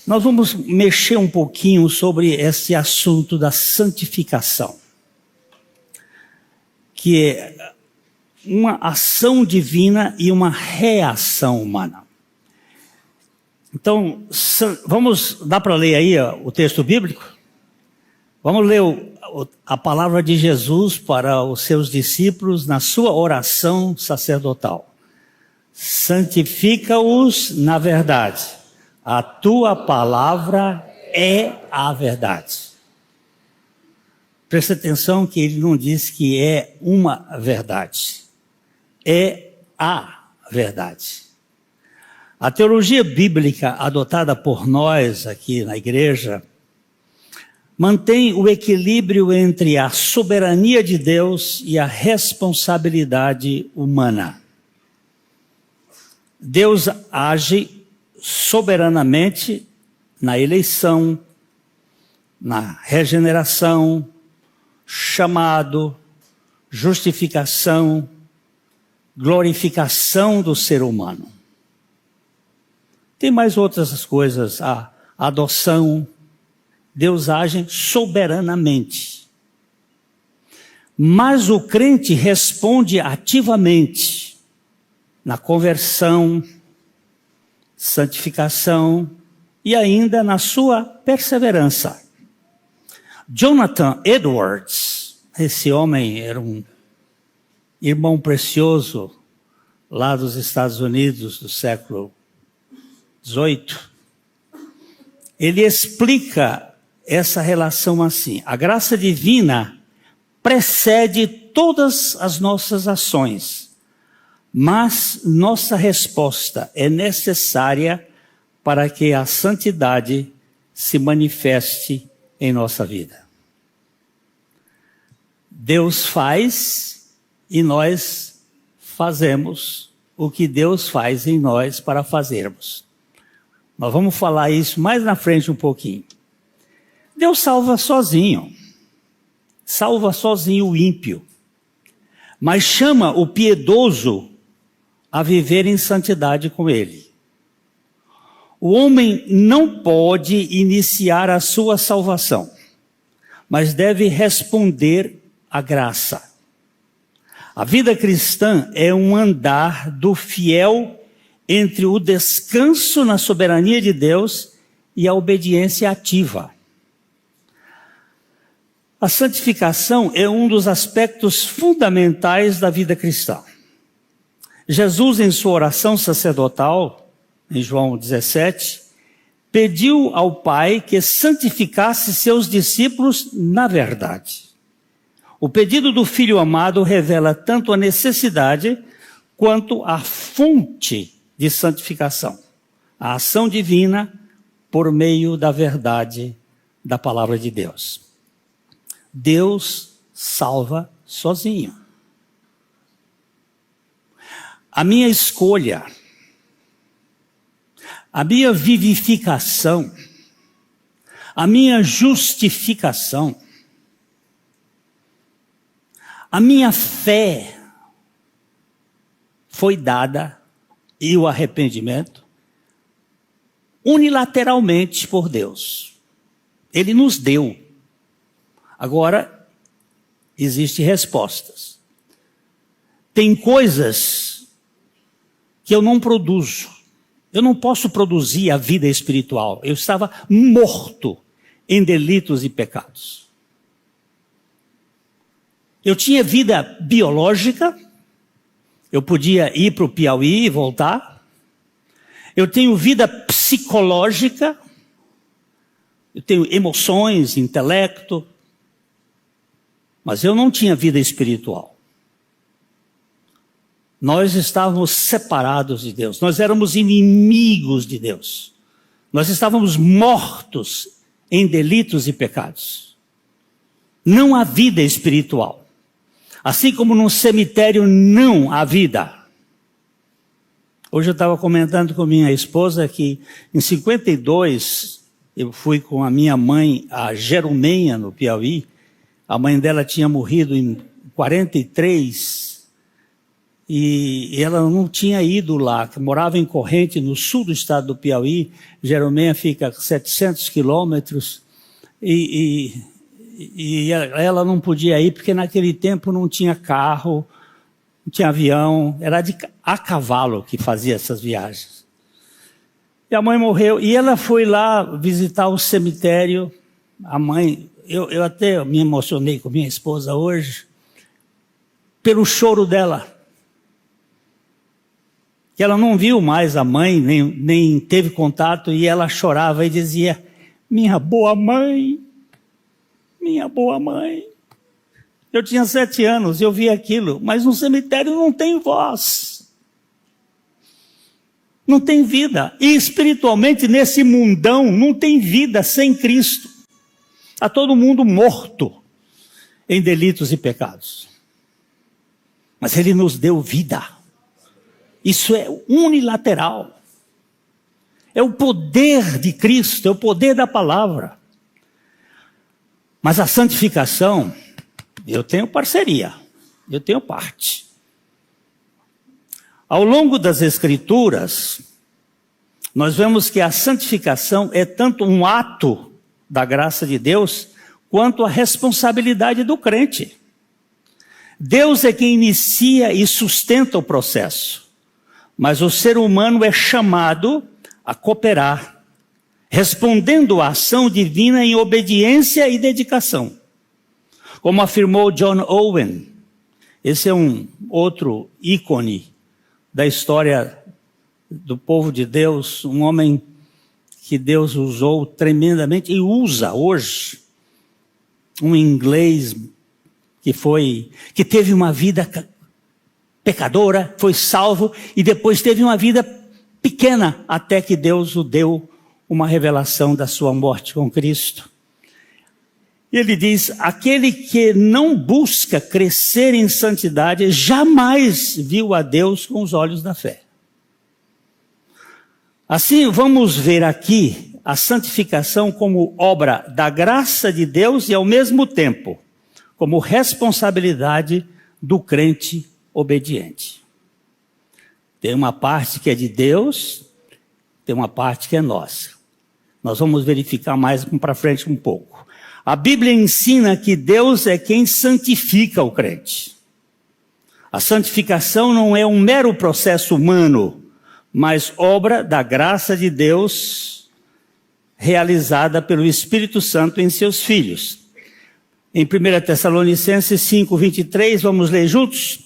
Nós vamos mexer um pouquinho sobre esse assunto da santificação, que é uma ação divina e uma reação humana. Então, dá para ler aí o texto bíblico? Vamos ler a palavra de Jesus para os seus discípulos na sua oração sacerdotal. Santifica-os na verdade. A tua palavra é a verdade. Presta atenção que ele não diz que é uma verdade. É a verdade. A teologia bíblica adotada por nós aqui na igreja mantém o equilíbrio entre a soberania de Deus e a responsabilidade humana. Deus age soberanamente na eleição, na regeneração, chamado, justificação, glorificação do ser humano. Tem mais outras coisas, a adoção. Deus age soberanamente. Mas o crente responde ativamente na conversão, santificação e ainda na sua perseverança. Jonathan Edwards, esse homem era um irmão precioso lá dos Estados Unidos do século XVIII. Ele explica essa relação assim: a graça divina precede todas as nossas ações, mas nossa resposta é necessária para que a santidade se manifeste em nossa vida. Deus faz e nós fazemos o que Deus faz em nós para fazermos. Nós vamos falar isso mais na frente um pouquinho. Deus salva sozinho o ímpio, mas chama o piedoso a viver em santidade com ele. O homem não pode iniciar a sua salvação, mas deve responder à graça. A vida cristã é um andar do fiel entre o descanso na soberania de Deus e a obediência ativa. A santificação é um dos aspectos fundamentais da vida cristã. Jesus, em sua oração sacerdotal, em João 17, pediu ao Pai que santificasse seus discípulos na verdade. O pedido do Filho amado revela tanto a necessidade quanto a fonte de santificação, a ação divina por meio da verdade da palavra de Deus. Deus salva sozinho. A minha escolha, a minha vivificação, a minha justificação, a minha fé foi dada, e o arrependimento, unilateralmente por Deus. Ele nos deu. Agora, existem respostas. Tem coisas que eu não produzo. Eu não posso produzir a vida espiritual. Eu estava morto em delitos e pecados. Eu tinha vida biológica. Eu podia ir para o Piauí e voltar. Eu tenho vida psicológica. Eu tenho emoções, intelecto. Mas eu não tinha vida espiritual. Nós estávamos separados de Deus. Nós éramos inimigos de Deus. Nós estávamos mortos em delitos e pecados. Não há vida espiritual. Assim como num cemitério não há vida. Hoje eu estava comentando com minha esposa que em 52 eu fui com a minha mãe a Jerumenha, no Piauí. A mãe dela tinha morrido em 43 e ela não tinha ido lá, morava em Corrente, no sul do estado do Piauí. Jeromeia fica a 700 quilômetros, e ela não podia ir porque naquele tempo não tinha carro, não tinha avião, era a cavalo que fazia essas viagens. E a mãe morreu, e ela foi lá visitar o cemitério. A mãe, eu até me emocionei com minha esposa hoje, pelo choro dela. Que ela não viu mais a mãe, nem teve contato, e ela chorava e dizia: minha boa mãe, minha boa mãe. Eu tinha 7 anos, eu vi aquilo, mas no cemitério não tem voz. Não tem vida. E espiritualmente, nesse mundão, não tem vida sem Cristo. Está todo mundo morto em delitos e pecados. Mas Ele nos deu vida. Isso é unilateral. É o poder de Cristo, é o poder da palavra. Mas a santificação, eu tenho parceria, eu tenho parte. Ao longo das Escrituras, nós vemos que a santificação é tanto um ato da graça de Deus, quanto a responsabilidade do crente. Deus é quem inicia e sustenta o processo. Mas o ser humano é chamado a cooperar, respondendo à ação divina em obediência e dedicação. Como afirmou John Owen, esse é um outro ícone da história do povo de Deus, um homem que Deus usou tremendamente e usa hoje, um inglês que teve uma vida pecadora, foi salvo e depois teve uma vida pequena até que Deus o deu uma revelação da sua morte com Cristo. Ele diz: aquele que não busca crescer em santidade jamais viu a Deus com os olhos da fé. Assim, vamos ver aqui a santificação como obra da graça de Deus e ao mesmo tempo como responsabilidade do crente obediente. Tem uma parte que é de Deus, tem uma parte que é nossa. Nós vamos verificar mais para frente um pouco. A Bíblia ensina que Deus é quem santifica o crente. A santificação não é um mero processo humano, mas obra da graça de Deus realizada pelo Espírito Santo em seus filhos. Em 1 Tessalonicenses 5:23, vamos ler juntos?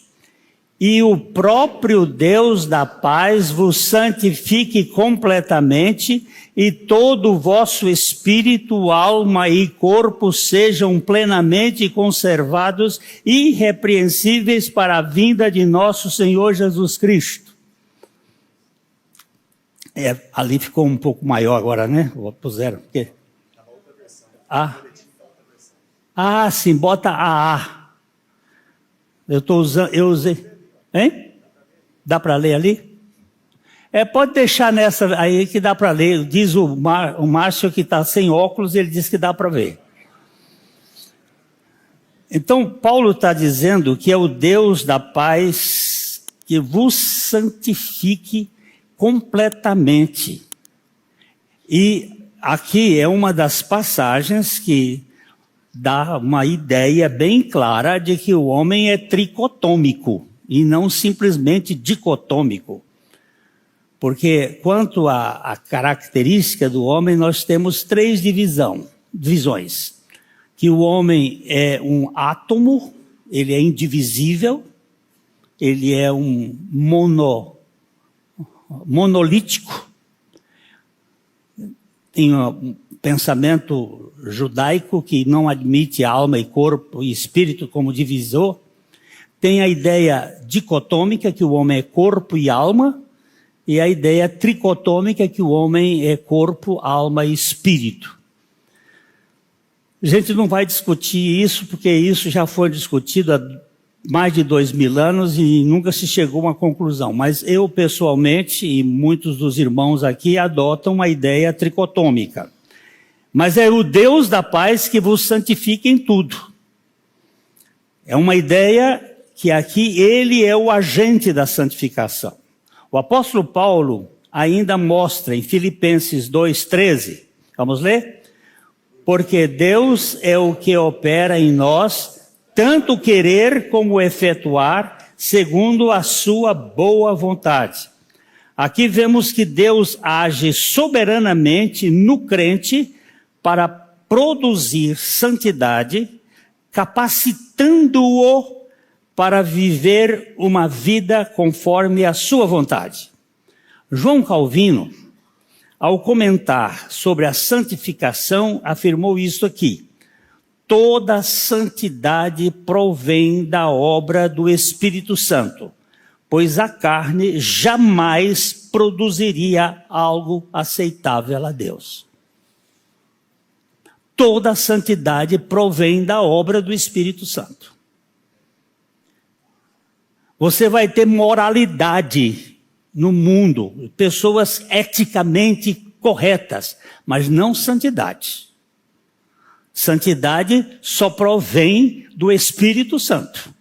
E o próprio Deus da paz vos santifique completamente, e todo o vosso espírito, alma e corpo sejam plenamente conservados, irrepreensíveis para a vinda de nosso Senhor Jesus Cristo. Ali ficou um pouco maior agora, né? Puseram. Sim, bota AA. Eu usei. Hein? Dá para ler ali? Pode deixar nessa aí que dá para ler. Diz o Márcio que está sem óculos, ele diz que dá para ver. Então, Paulo está dizendo que é o Deus da paz que vos santifique completamente. E aqui é uma das passagens que dá uma ideia bem clara de que o homem é tricotômico e não simplesmente dicotômico. Porque quanto à característica do homem, nós temos 3 divisões. Que o homem é um átomo, ele é indivisível, ele é um monolítico. Tem um pensamento judaico que não admite alma e corpo e espírito como divisor. Tem a ideia dicotômica, que o homem é corpo e alma, e a ideia tricotômica, que o homem é corpo, alma e espírito. A gente não vai discutir isso, porque isso já foi discutido há mais de 2000 anos e nunca se chegou a uma conclusão. Mas eu, pessoalmente, e muitos dos irmãos aqui, adotam a ideia tricotômica. Mas é o Deus da paz que vos santifica em tudo. É uma ideia que aqui ele é o agente da santificação. O apóstolo Paulo ainda mostra em Filipenses 2,13. Vamos ler? Porque Deus é o que opera em nós, tanto querer como efetuar, segundo a sua boa vontade. Aqui vemos que Deus age soberanamente no crente para produzir santidade, capacitando-o para viver uma vida conforme a sua vontade. João Calvino, ao comentar sobre a santificação, afirmou isso aqui: toda santidade provém da obra do Espírito Santo, pois a carne jamais produziria algo aceitável a Deus. Toda santidade provém da obra do Espírito Santo. Você vai ter moralidade no mundo, pessoas eticamente corretas, mas não santidade. Santidade só provém do Espírito Santo.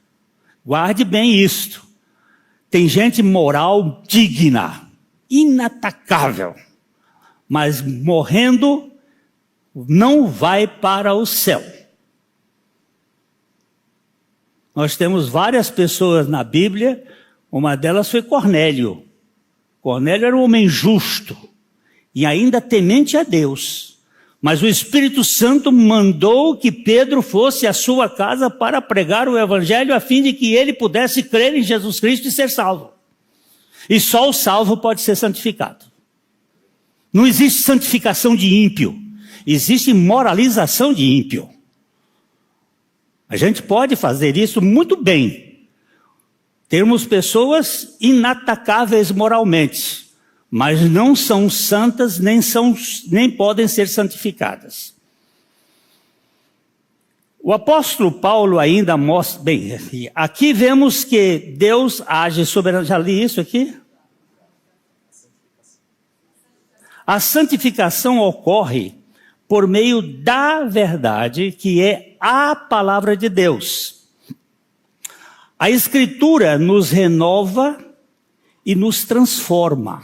Guarde bem isto. Tem gente moral digna, inatacável, mas morrendo não vai para o céu. Nós temos várias pessoas na Bíblia, uma delas foi Cornélio. Cornélio era um homem justo e ainda temente a Deus. Mas o Espírito Santo mandou que Pedro fosse à sua casa para pregar o Evangelho a fim de que ele pudesse crer em Jesus Cristo e ser salvo. E só o salvo pode ser santificado. Não existe santificação de ímpio. Existe moralização de ímpio. A gente pode fazer isso muito bem. Termos pessoas inatacáveis moralmente, mas não são santas, nem podem ser santificadas. O apóstolo Paulo ainda mostra, bem, aqui vemos que Deus age soberanamente. Já li isso aqui? A santificação ocorre por meio da verdade, que é a palavra de Deus. A Escritura nos renova e nos transforma.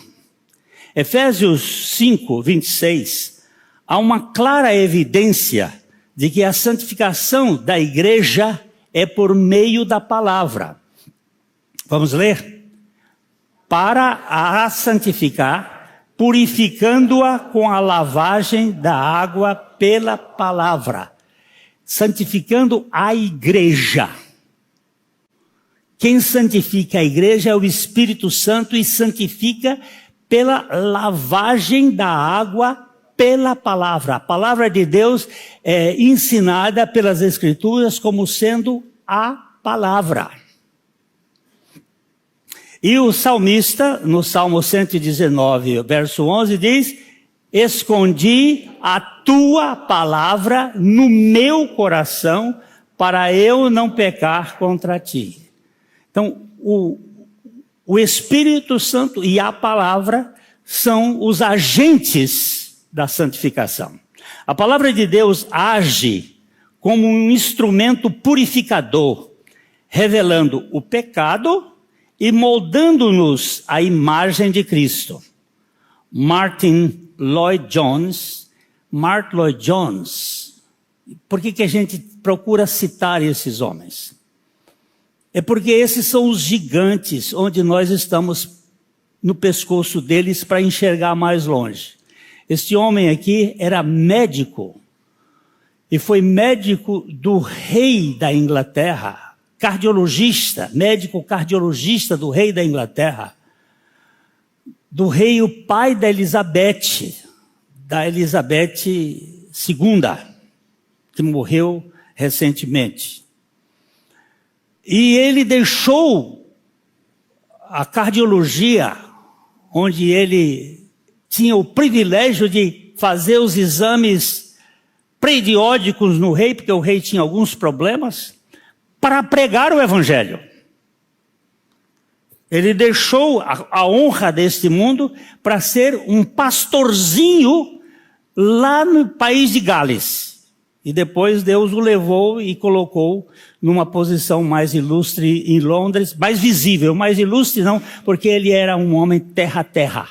Efésios 5, 26, há uma clara evidência de que a santificação da igreja é por meio da palavra. Vamos ler? Para a santificar, purificando-a com a lavagem da água pela palavra. Santificando a igreja. Quem santifica a igreja é o Espírito Santo e santifica pela lavagem da água pela palavra. A palavra de Deus é ensinada pelas Escrituras como sendo a palavra. E o salmista, no Salmo 119, verso 11, diz: escondi a tua palavra no meu coração para eu não pecar contra ti. Então, o Espírito Santo e a palavra são os agentes da santificação. A palavra de Deus age como um instrumento purificador, revelando o pecado e moldando-nos à imagem de Cristo. Martin Lloyd Jones, por que a gente procura citar esses homens? É porque esses são os gigantes onde nós estamos no pescoço deles para enxergar mais longe. Este homem aqui era médico e foi médico do rei da Inglaterra, cardiologista, médico cardiologista do rei da Inglaterra, do rei, o pai da Elizabeth II, que morreu recentemente. E ele deixou a cardiologia, onde ele tinha o privilégio de fazer os exames periódicos no rei, porque o rei tinha alguns problemas, para pregar o Evangelho. Ele deixou a honra deste mundo para ser um pastorzinho lá no país de Gales. E depois Deus o levou e colocou numa posição mais ilustre em Londres, mais visível, mais ilustre não, porque ele era um homem terra-terra.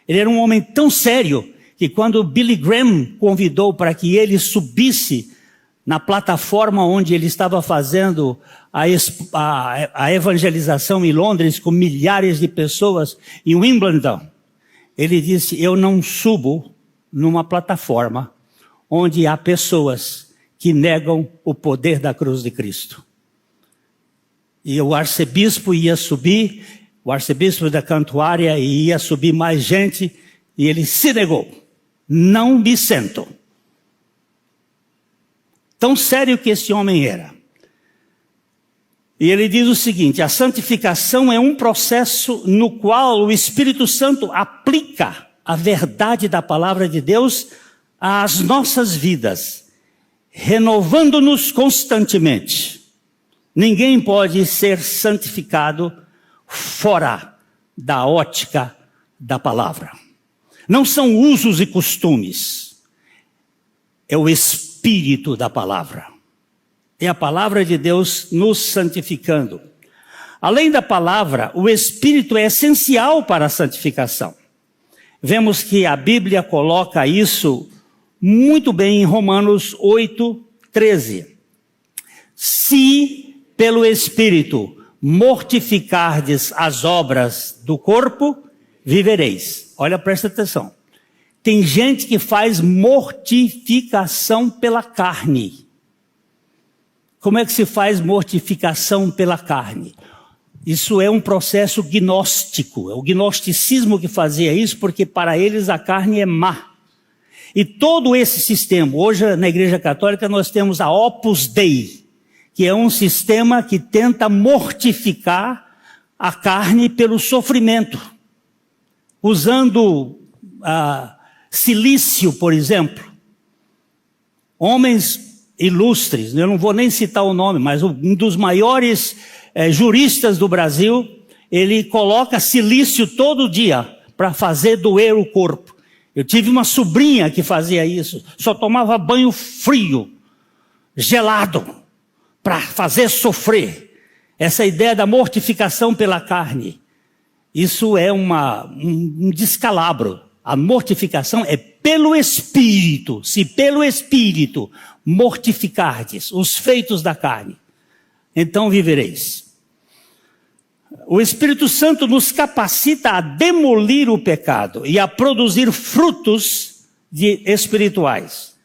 Ele era um homem tão sério que quando Billy Graham convidou para que ele subisse na plataforma onde ele estava fazendo a evangelização em Londres com milhares de pessoas em Wimbledon, ele disse, eu não subo numa plataforma onde há pessoas que negam o poder da cruz de Cristo. E o arcebispo ia subir, o arcebispo da Cantuária, e ia subir mais gente, e ele se negou. Não me sento. Tão sério que esse homem era. E ele diz o seguinte, a santificação é um processo no qual o Espírito Santo aplica a verdade da palavra de Deus às nossas vidas, renovando-nos constantemente. Ninguém pode ser santificado fora da ótica da palavra. Não são usos e costumes, é o Espírito da palavra. É a palavra de Deus nos santificando. Além da palavra, o Espírito é essencial para a santificação. Vemos que a Bíblia coloca isso muito bem em Romanos 8:13. Se pelo Espírito mortificardes as obras do corpo, vivereis. Olha, presta atenção. Tem gente que faz mortificação pela carne. Como é que se faz mortificação pela carne? Isso é um processo gnóstico. É o gnosticismo que fazia isso, porque para eles a carne é má. E todo esse sistema, hoje na Igreja Católica nós temos a Opus Dei, que é um sistema que tenta mortificar a carne pelo sofrimento. Usando silício, por exemplo. Homens ilustres, eu não vou nem citar o nome, mas um dos maiores juristas do Brasil, ele coloca silício todo dia para fazer doer o corpo. Eu tive uma sobrinha que fazia isso, só tomava banho frio, gelado, para fazer sofrer. Essa ideia da mortificação pela carne, isso é um descalabro. A mortificação é pelo Espírito. Se pelo Espírito mortificardes os feitos da carne, então vivereis. O Espírito Santo nos capacita a demolir o pecado e a produzir frutos espirituais.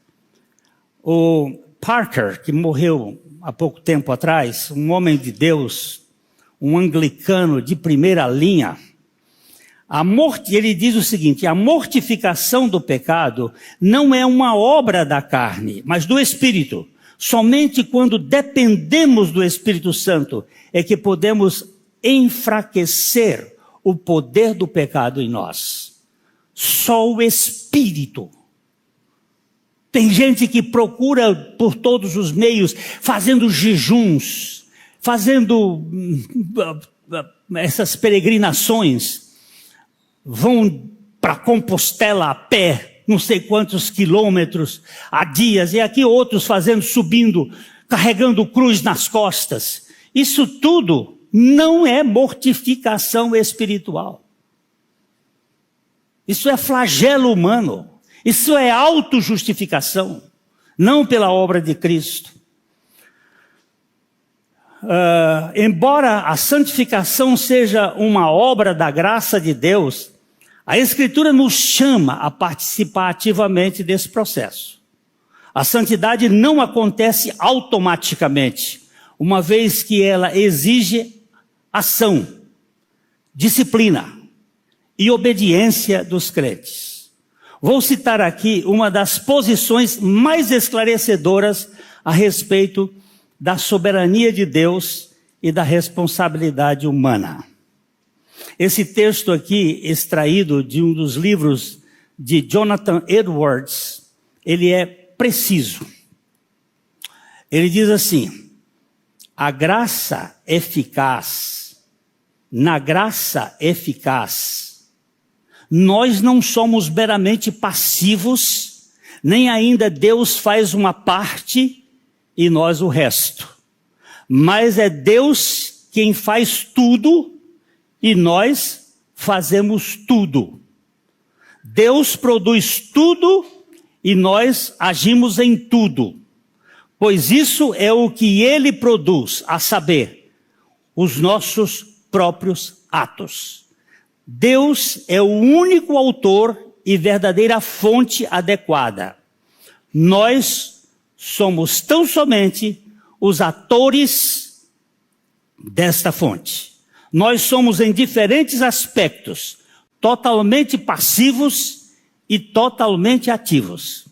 O Parker, que morreu há pouco tempo atrás, um homem de Deus, um anglicano de primeira linha, ele diz o seguinte, a mortificação do pecado não é uma obra da carne, mas do Espírito. Somente quando dependemos do Espírito Santo é que podemos enfraquecer o poder do pecado em nós. Só o Espírito. Tem gente que procura por todos os meios, fazendo jejuns, fazendo essas peregrinações, vão para Compostela a pé, não sei quantos quilômetros há dias, e aqui outros subindo, carregando cruz nas costas. Isso tudo não é mortificação espiritual. Isso é flagelo humano. Isso é autojustificação, não pela obra de Cristo. Embora a santificação seja uma obra da graça de Deus, a Escritura nos chama a participar ativamente desse processo. A santidade não acontece automaticamente, uma vez que ela exige ação, disciplina e obediência dos crentes. Vou citar aqui uma das posições mais esclarecedoras a respeito da soberania de Deus e da responsabilidade humana. Esse texto aqui, extraído de um dos livros de Jonathan Edwards, ele é preciso. Ele diz assim, a graça eficaz, na graça eficaz, nós não somos meramente passivos, nem ainda Deus faz uma parte e nós o resto. Mas é Deus quem faz tudo e nós fazemos tudo. Deus produz tudo e nós agimos em tudo. Pois isso é o que Ele produz, a saber, os nossos próprios atos. Deus é o único autor e verdadeira fonte adequada. Nós somos tão somente os atores desta fonte. Nós somos em diferentes aspectos, totalmente passivos e totalmente ativos.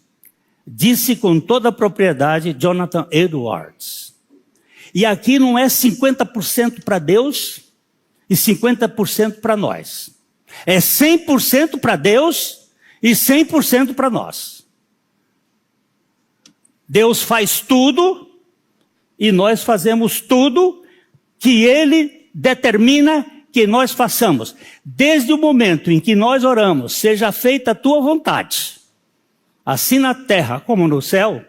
Disse com toda a propriedade Jonathan Edwards. E aqui não é 50% para Deus e 50% para nós. É 100% para Deus e 100% para nós. Deus faz tudo e nós fazemos tudo que Ele determina que nós façamos. Desde o momento em que nós oramos, seja feita a tua vontade, assim na terra como no céu,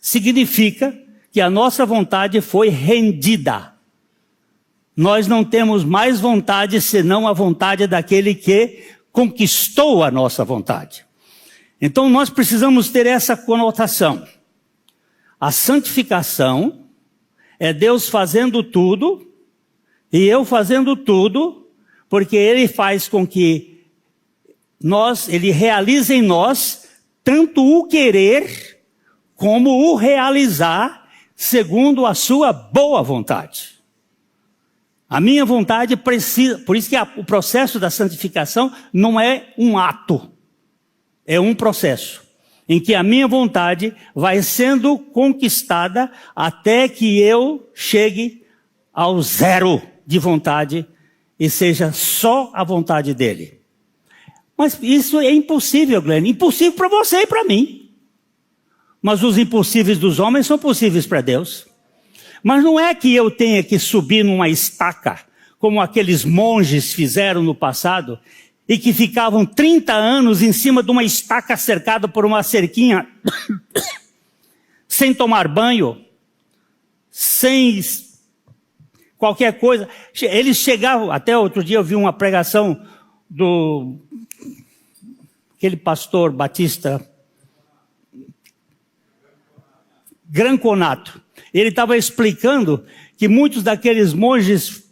significa que a nossa vontade foi rendida. Nós não temos mais vontade senão a vontade daquele que conquistou a nossa vontade. Então nós precisamos ter essa conotação. A santificação é Deus fazendo tudo e eu fazendo tudo, porque Ele faz com que Ele realize em nós tanto o querer como o realizar segundo a sua boa vontade. A minha vontade precisa, por isso que o processo da santificação não é um ato, é um processo em que a minha vontade vai sendo conquistada até que eu chegue ao zero de vontade e seja só a vontade dele. Mas isso é impossível, Glenn, impossível para você e para mim. Mas os impossíveis dos homens são possíveis para Deus. Mas não é que eu tenha que subir numa estaca, como aqueles monges fizeram no passado, e que ficavam 30 anos em cima de uma estaca cercada por uma cerquinha, sem tomar banho, sem qualquer coisa. Eles chegavam, até outro dia eu vi uma pregação aquele pastor batista, Granconato. Ele estava explicando que muitos daqueles monges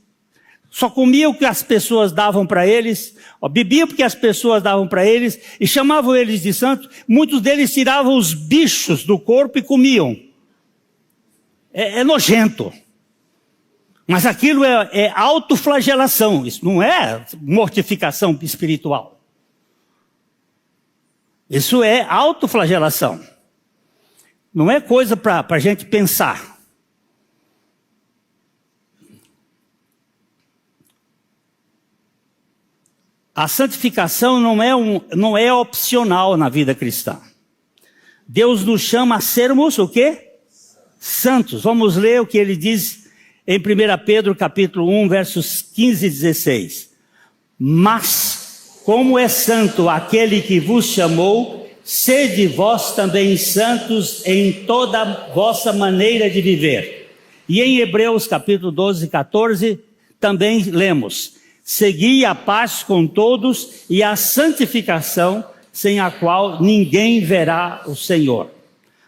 só comiam o que as pessoas davam para eles, bebiam o que as pessoas davam para eles, e chamavam eles de santos. Muitos deles tiravam os bichos do corpo e comiam. É nojento. Mas aquilo é autoflagelação, isso não é mortificação espiritual. Isso é autoflagelação. Não é coisa para a gente pensar. A santificação não é opcional na vida cristã. Deus nos chama a sermos o quê? Santos. Vamos ler o que ele diz em 1 Pedro capítulo 1, versos 15 e 16. Mas, como é santo aquele que vos chamou, sede vós também santos em toda a vossa maneira de viver. E em Hebreus capítulo 12, 14, também lemos: segui a paz com todos e a santificação, sem a qual ninguém verá o Senhor.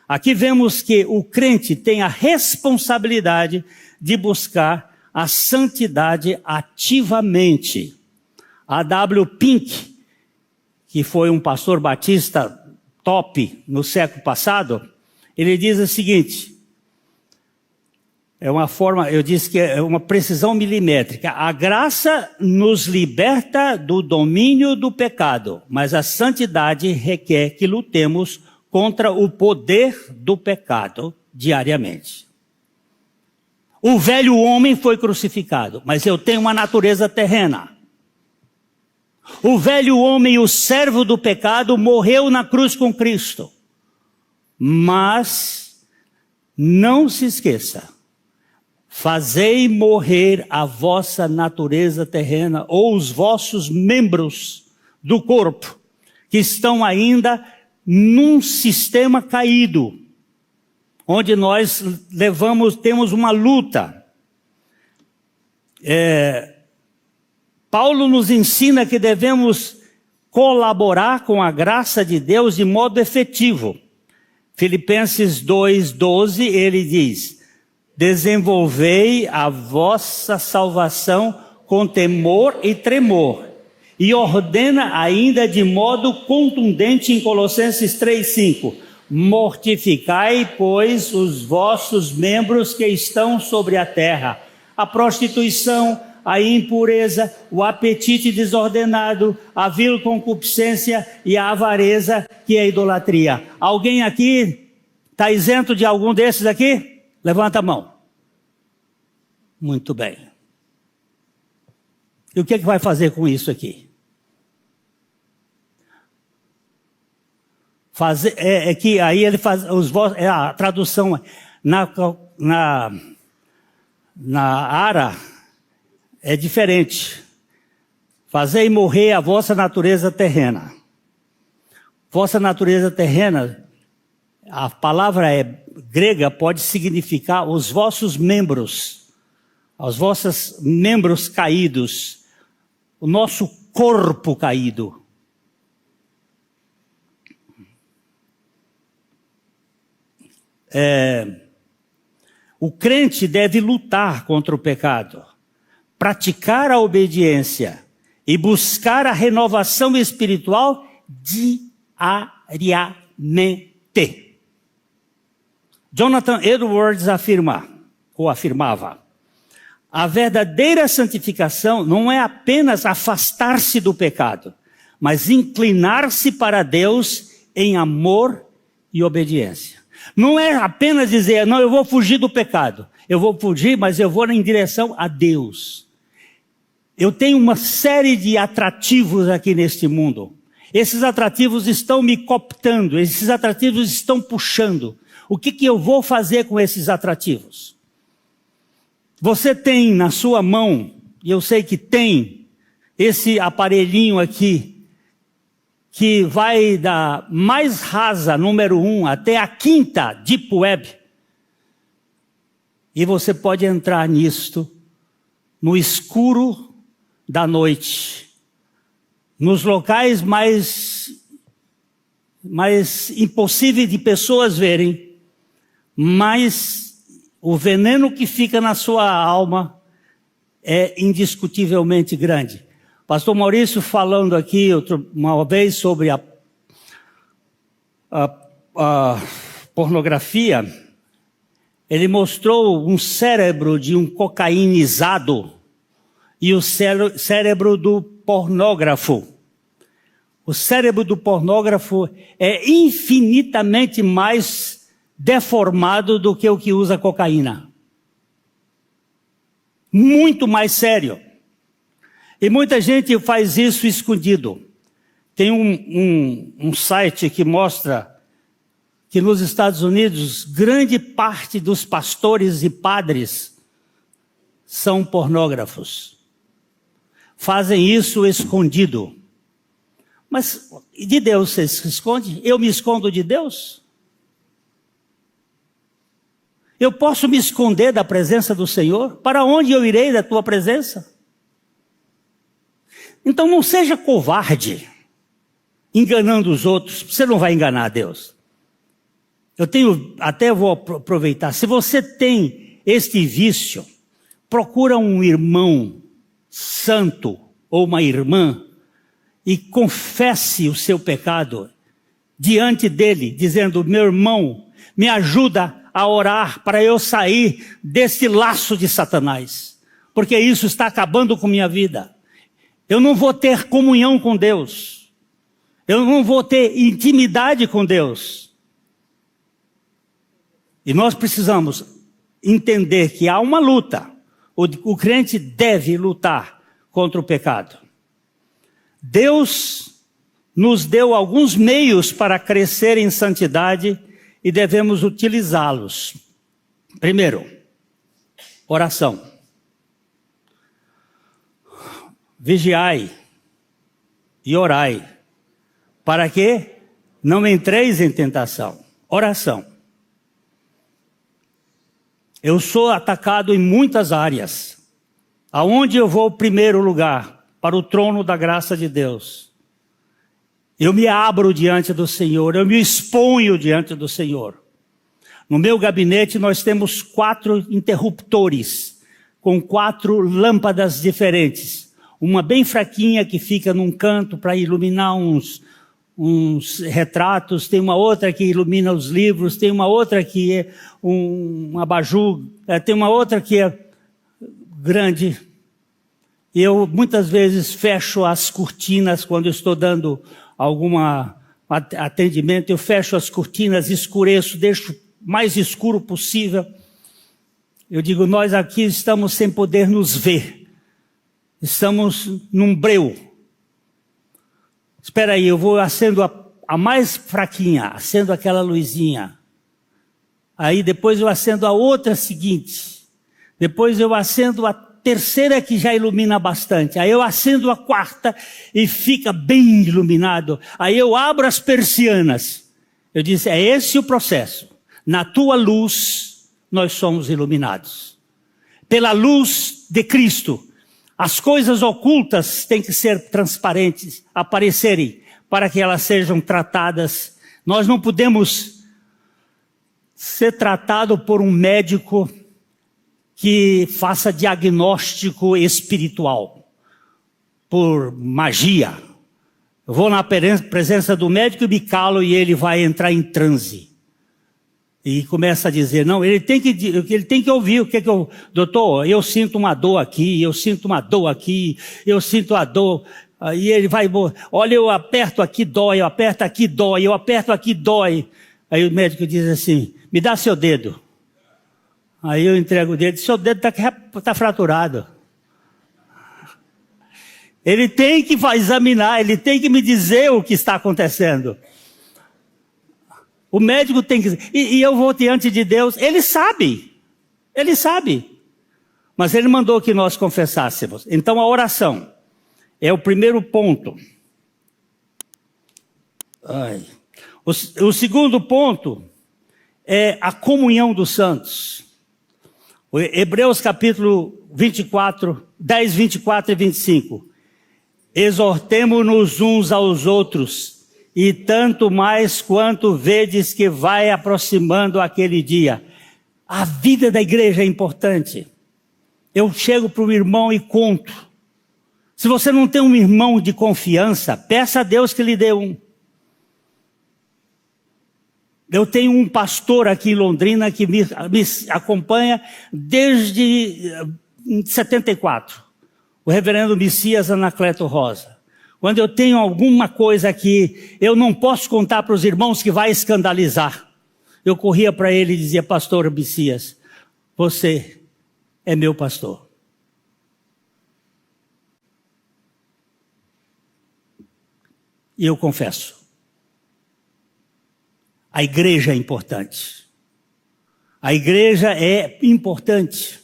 Aqui vemos que o crente tem a responsabilidade de buscar a santidade ativamente. A W. Pink, que foi um pastor batista top no século passado, ele diz o seguinte, eu disse que é uma precisão milimétrica: a graça nos liberta do domínio do pecado, mas a santidade requer que lutemos contra o poder do pecado diariamente. O velho homem foi crucificado, mas eu tenho uma natureza terrena. O velho homem, o servo do pecado, morreu na cruz com Cristo. Mas não se esqueça: fazei morrer a vossa natureza terrena, ou os vossos membros do corpo, que estão ainda num sistema caído, onde nós temos uma luta. Paulo nos ensina que devemos colaborar com a graça de Deus de modo efetivo. Filipenses 2:12, ele diz: desenvolvei a vossa salvação com temor e tremor. E ordena ainda de modo contundente em Colossenses 3:5, mortificai, pois, os vossos membros que estão sobre a terra, a prostituição, a impureza, o apetite desordenado, a vil concupiscência e a avareza, que é a idolatria. Alguém aqui está isento de algum desses aqui? Levanta a mão. Muito bem. E o que é que vai fazer com isso aqui? Que aí ele faz a tradução na Ara é diferente. Fazei morrer a vossa natureza terrena. Vossa natureza terrena, a palavra grega pode significar os vossos membros, os vossos membros caídos, o nosso corpo caído. O crente deve lutar contra o pecado, praticar a obediência e buscar a renovação espiritual diariamente. Jonathan Edwards afirmava: a verdadeira santificação não é apenas afastar-se do pecado, mas inclinar-se para Deus em amor e obediência. Não é apenas dizer, não, eu vou fugir do pecado. Eu vou fugir, mas eu vou em direção a Deus. Eu tenho uma série de atrativos aqui neste mundo. Esses atrativos estão me cooptando, esses atrativos estão puxando. O que eu vou fazer com esses atrativos? Você tem na sua mão, e eu sei que tem, esse aparelhinho aqui, que vai da mais rasa, número 1, até a 5ª Deep Web. E você pode entrar nisto, no escuro da noite, nos locais mais impossíveis de pessoas verem, mas o veneno que fica na sua alma é indiscutivelmente grande. Pastor Maurício falando aqui uma vez sobre a pornografia, ele mostrou um cérebro de um cocainizado e o cérebro do pornógrafo. O cérebro do pornógrafo é infinitamente mais deformado do que o que usa cocaína. Muito mais sério. E muita gente faz isso escondido. Tem um site que mostra que nos Estados Unidos, grande parte dos pastores e padres são pornógrafos. Fazem isso escondido. Mas de Deus você se esconde? Eu me escondo de Deus? Eu posso me esconder da presença do Senhor? Para onde eu irei da tua presença? Então não seja covarde, enganando os outros. Você não vai enganar a Deus. Até vou aproveitar. Se você tem este vício, procura um irmão santo ou uma irmã e confesse o seu pecado diante dele, dizendo: meu irmão, me ajuda a orar para eu sair desse laço de Satanás, porque isso está acabando com minha vida. Eu não vou ter comunhão com Deus. Eu não vou ter intimidade com Deus. E nós precisamos entender que há uma luta. O crente deve lutar contra o pecado. Deus nos deu alguns meios para crescer em santidade e devemos utilizá-los. Primeiro, oração. Vigiai e orai. Para quê? Não entreis em tentação. Oração. Eu sou atacado em muitas áreas. Aonde eu vou, primeiro lugar, para o trono da graça de Deus. Eu me abro diante do Senhor, eu me exponho diante do Senhor. No meu gabinete nós temos 4 interruptores, com 4 lâmpadas diferentes. Uma bem fraquinha que fica num canto para iluminar uns retratos, tem uma outra que ilumina os livros, tem uma outra que é um abajur, tem uma outra que é grande. Eu muitas vezes fecho as cortinas quando estou dando algum atendimento, eu fecho as cortinas, escureço, deixo mais escuro possível. Eu digo, nós aqui estamos sem poder nos ver. Estamos num breu. Espera aí, eu vou acendo a mais fraquinha, acendo aquela luzinha. Aí depois eu acendo a outra seguinte. Depois eu acendo a terceira que já ilumina bastante. Aí eu acendo a quarta e fica bem iluminado. Aí eu abro as persianas. Eu disse, é esse o processo. Na tua luz nós somos iluminados. Pela luz de Cristo. As coisas ocultas têm que ser transparentes, aparecerem, para que elas sejam tratadas. Nós não podemos ser tratado por um médico que faça diagnóstico espiritual, por magia. Eu vou na presença do médico e me calo e ele vai entrar em transe. E começa a dizer, não, ele tem que ouvir o que eu, doutor, eu sinto uma dor aqui, eu sinto uma dor aqui, eu sinto a dor. Aí ele vai, olha, eu aperto aqui, dói, eu aperto aqui, dói, eu aperto aqui, dói. Aí o médico diz assim, me dá seu dedo. Aí eu entrego o dedo, seu dedo está fraturado. Ele tem que examinar, ele tem que me dizer o que está acontecendo. O médico tem que... E eu vou diante de Deus, ele sabe. Mas ele mandou que nós confessássemos. Então a oração é o primeiro ponto. O segundo ponto é a comunhão dos santos. Hebreus capítulo 24, 10, 24 e 25. Exortemo-nos uns aos outros, e tanto mais quanto vedes que vai aproximando aquele dia. A vida da igreja é importante. Eu chego para o irmão e conto. Se você não tem um irmão de confiança, peça a Deus que lhe dê um. Eu tenho um pastor aqui em Londrina que me acompanha desde 74. O reverendo Messias Anacleto Rosa. Quando eu tenho alguma coisa que eu não posso contar para os irmãos que vai escandalizar, eu corria para ele e dizia, pastor Messias, você é meu pastor. E eu confesso, a igreja é importante. A igreja é importante.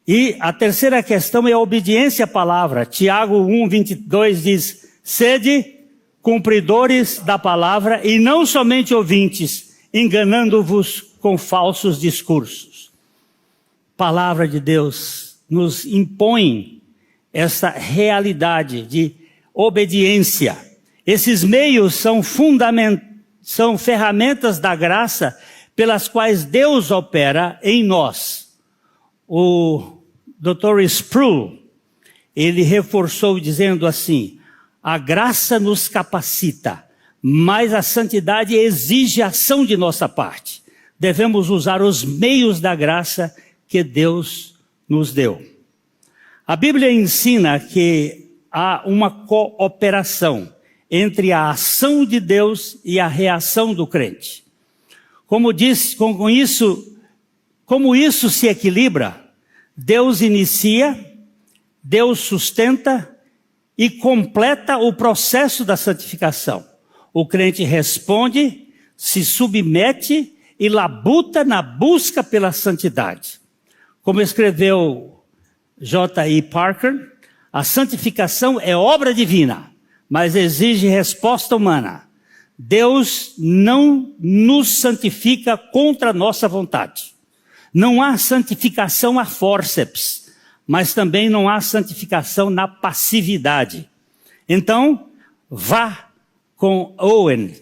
E a terceira questão é a obediência à palavra. Tiago 1, 22 diz, sede cumpridores da palavra e não somente ouvintes, enganando-vos com falsos discursos. Palavra de Deus nos impõe essa realidade de obediência. Esses meios são ferramentas da graça pelas quais Deus opera em nós. O Dr. Sproul, ele reforçou dizendo assim, a graça nos capacita, mas a santidade exige ação de nossa parte. Devemos usar os meios da graça que Deus nos deu. A Bíblia ensina que há uma cooperação entre a ação de Deus e a reação do crente. Como isso se equilibra, Deus inicia, Deus sustenta e completa o processo da santificação. O crente responde, se submete e labuta na busca pela santidade. Como escreveu J.I. Parker, a santificação é obra divina, mas exige resposta humana. Deus não nos santifica contra a nossa vontade. Não há santificação a fórceps, mas também não há santificação na passividade. Então, vá com Owen,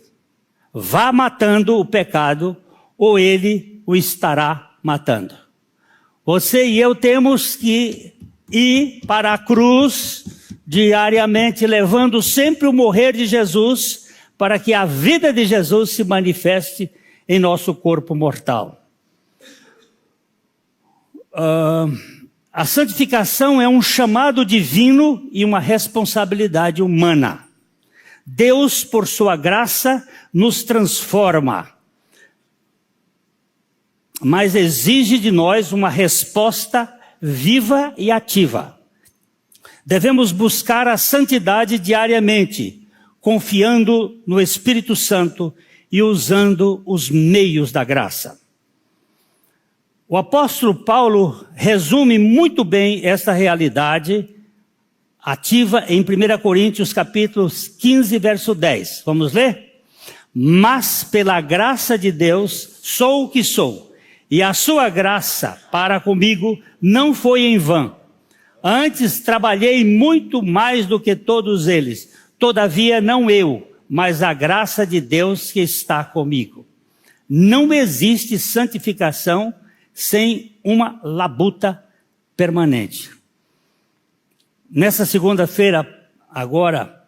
vá matando o pecado, ou ele o estará matando. Você e eu temos que ir para a cruz diariamente, levando sempre o morrer de Jesus, para que a vida de Jesus se manifeste em nosso corpo mortal. A santificação é um chamado divino e uma responsabilidade humana. Deus, por sua graça, nos transforma, mas exige de nós uma resposta viva e ativa. Devemos buscar a santidade diariamente, confiando no Espírito Santo e usando os meios da graça. O apóstolo Paulo resume muito bem esta realidade ativa em 1 Coríntios capítulo 15, verso 10. Vamos ler? Mas pela graça de Deus sou o que sou, e a sua graça para comigo não foi em vão. Antes trabalhei muito mais do que todos eles. Todavia não eu, mas a graça de Deus que está comigo. Não existe santificação sem uma labuta permanente. Nessa segunda-feira, agora,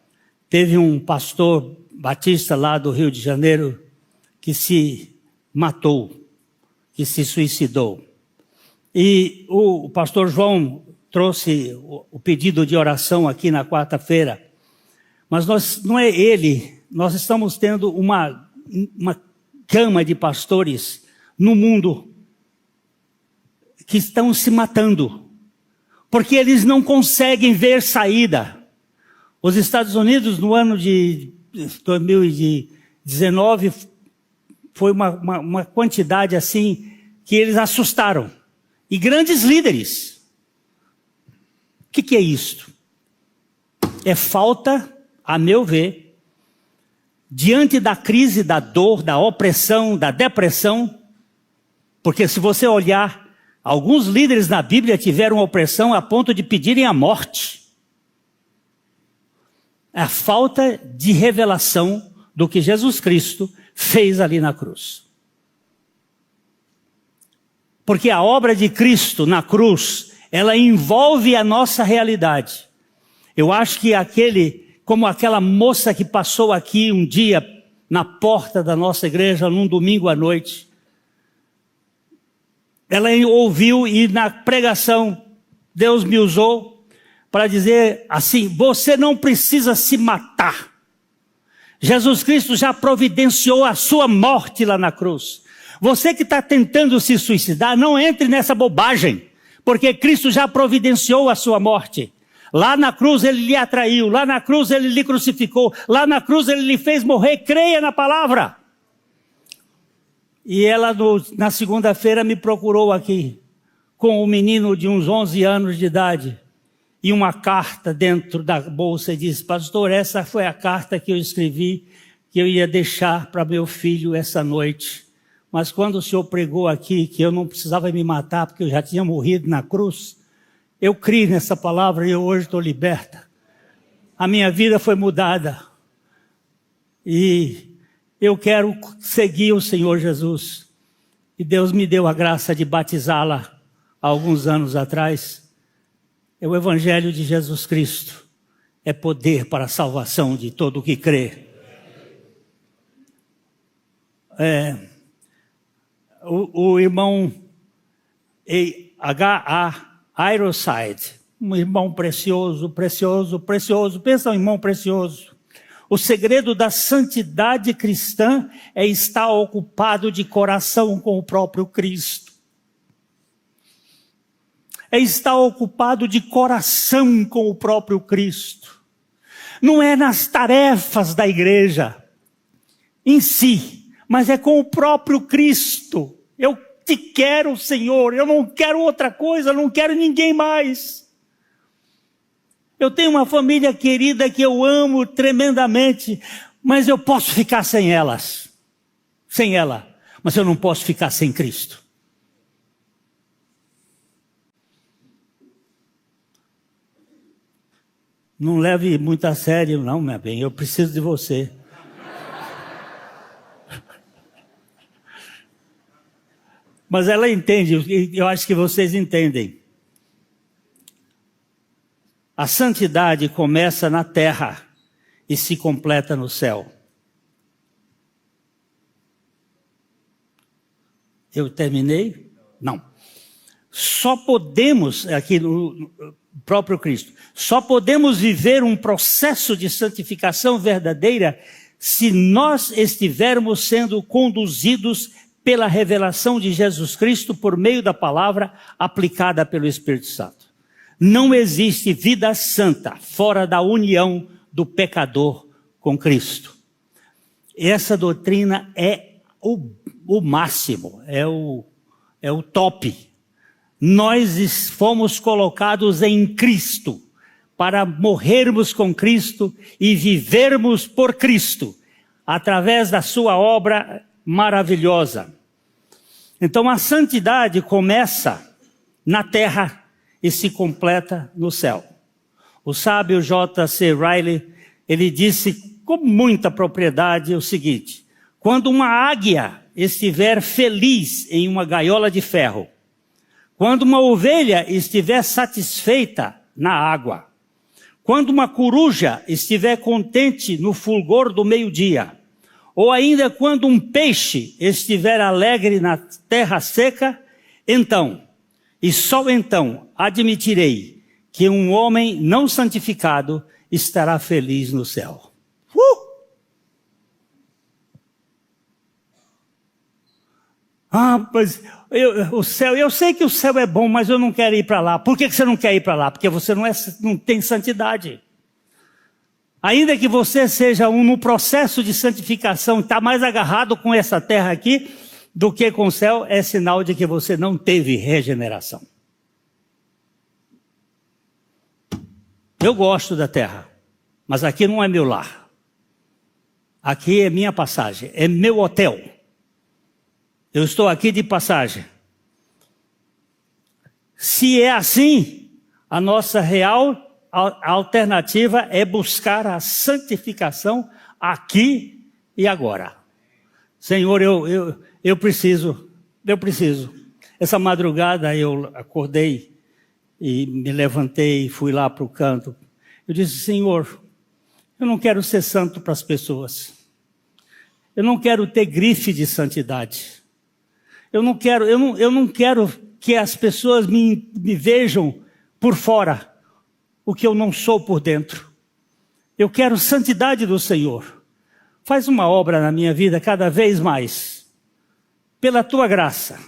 teve um pastor batista lá do Rio de Janeiro que se matou, que se suicidou. E o pastor João trouxe o pedido de oração aqui na quarta-feira. Mas não é ele, nós estamos tendo uma gama de pastores no mundo que estão se matando, porque eles não conseguem ver saída. Os Estados Unidos, no ano de 2019, foi uma quantidade assim que eles assustaram. E grandes líderes. O que é isto? É falta, a meu ver, diante da crise, da dor, da opressão, da depressão, porque se você olhar, alguns líderes na Bíblia tiveram opressão a ponto de pedirem a morte. É a falta de revelação do que Jesus Cristo fez ali na cruz. Porque a obra de Cristo na cruz, ela envolve a nossa realidade. Eu acho que como aquela moça que passou aqui um dia na porta da nossa igreja, num domingo à noite, ela ouviu e na pregação Deus me usou para dizer assim: você não precisa se matar. Jesus Cristo já providenciou a sua morte lá na cruz. Você que está tentando se suicidar, não entre nessa bobagem, porque Cristo já providenciou a sua morte. Lá na cruz ele lhe atraiu, lá na cruz ele lhe crucificou, lá na cruz ele lhe fez morrer. Creia na palavra. E ela na segunda-feira me procurou aqui, com um menino de uns 11 anos de idade, e uma carta dentro da bolsa, e disse: pastor, essa foi a carta que eu escrevi, que eu ia deixar para meu filho essa noite. Mas quando o senhor pregou aqui que eu não precisava me matar, porque eu já tinha morrido na cruz, eu criei nessa palavra e eu hoje estou liberta. A minha vida foi mudada. E eu quero seguir o Senhor Jesus. E Deus me deu a graça de batizá-la há alguns anos atrás. O Evangelho de Jesus Cristo é poder para a salvação de todo o que crê. O irmão H.A. Ironside, um irmão precioso, precioso, precioso. Pensa um irmão precioso. O segredo da santidade cristã é estar ocupado de coração com o próprio Cristo. É estar ocupado de coração com o próprio Cristo. Não é nas tarefas da igreja em si, mas é com o próprio Cristo. Eu te quero, Senhor, eu não quero outra coisa, eu não quero ninguém mais. Eu tenho uma família querida que eu amo tremendamente, Mas eu posso ficar sem ela, mas eu não posso ficar sem Cristo. Não leve muito a sério, não, minha bem, eu preciso de você. Mas ela entende, eu acho que vocês entendem. A santidade começa na terra e se completa no céu. Eu terminei? Não. Só podemos, aqui no próprio Cristo, só podemos viver um processo de santificação verdadeira se nós estivermos sendo conduzidos pela revelação de Jesus Cristo por meio da palavra aplicada pelo Espírito Santo. Não existe vida santa fora da união do pecador com Cristo. Essa doutrina é o máximo, é o top. Nós fomos colocados em Cristo para morrermos com Cristo e vivermos por Cristo, através da sua obra maravilhosa. Então a santidade começa na terra e se completa no céu. O sábio J.C. Riley, ele disse com muita propriedade o seguinte: quando uma águia estiver feliz em uma gaiola de ferro, quando uma ovelha estiver satisfeita na água, quando uma coruja estiver contente no fulgor do meio-dia, ou ainda quando um peixe estiver alegre na terra seca, então, e só então, admitirei que um homem não santificado estará feliz no céu. Mas eu sei que o céu é bom, mas eu não quero ir para lá. Por que você não quer ir para lá? Porque você não tem santidade. Ainda que você seja no processo de santificação, está mais agarrado com essa terra aqui do que com o céu, é sinal de que você não teve regeneração. Eu gosto da terra, mas aqui não é meu lar. Aqui é minha passagem, é meu hotel. Eu estou aqui de passagem. Se é assim, a nossa real alternativa é buscar a santificação aqui e agora. Senhor, eu preciso. Essa madrugada eu acordei e me levantei e fui lá para o canto. Eu disse: Senhor, eu não quero ser santo para as pessoas. Eu não quero ter grife de santidade. Eu não quero que as pessoas me vejam por fora o que eu não sou por dentro. Eu quero santidade do Senhor. Faz uma obra na minha vida cada vez mais, pela tua graça,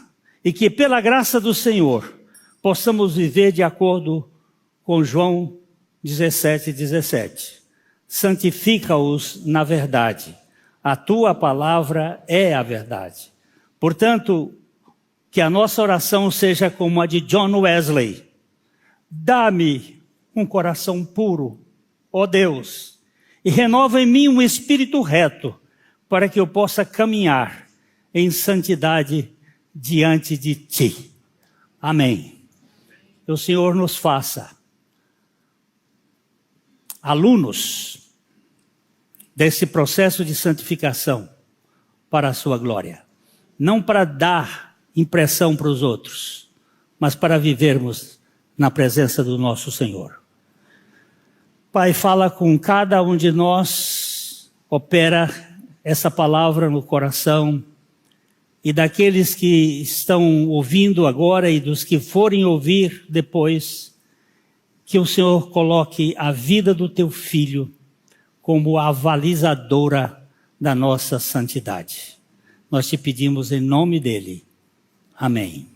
e que pela graça do Senhor possamos viver de acordo com João 17:17. Santifica-os na verdade. A tua palavra é a verdade. Portanto, que a nossa oração seja como a de John Wesley. Dá-me um coração puro, ó Deus, e renova em mim um espírito reto, para que eu possa caminhar em santidade diante de ti. Amém. Que o Senhor nos faça alunos desse processo de santificação para a sua glória. Não para dar impressão para os outros, mas para vivermos na presença do nosso Senhor. Pai, fala com cada um de nós, opera essa palavra no coração, e daqueles que estão ouvindo agora e dos que forem ouvir depois, que o Senhor coloque a vida do teu filho como a avalizadora da nossa santidade. Nós te pedimos em nome dele. Amém.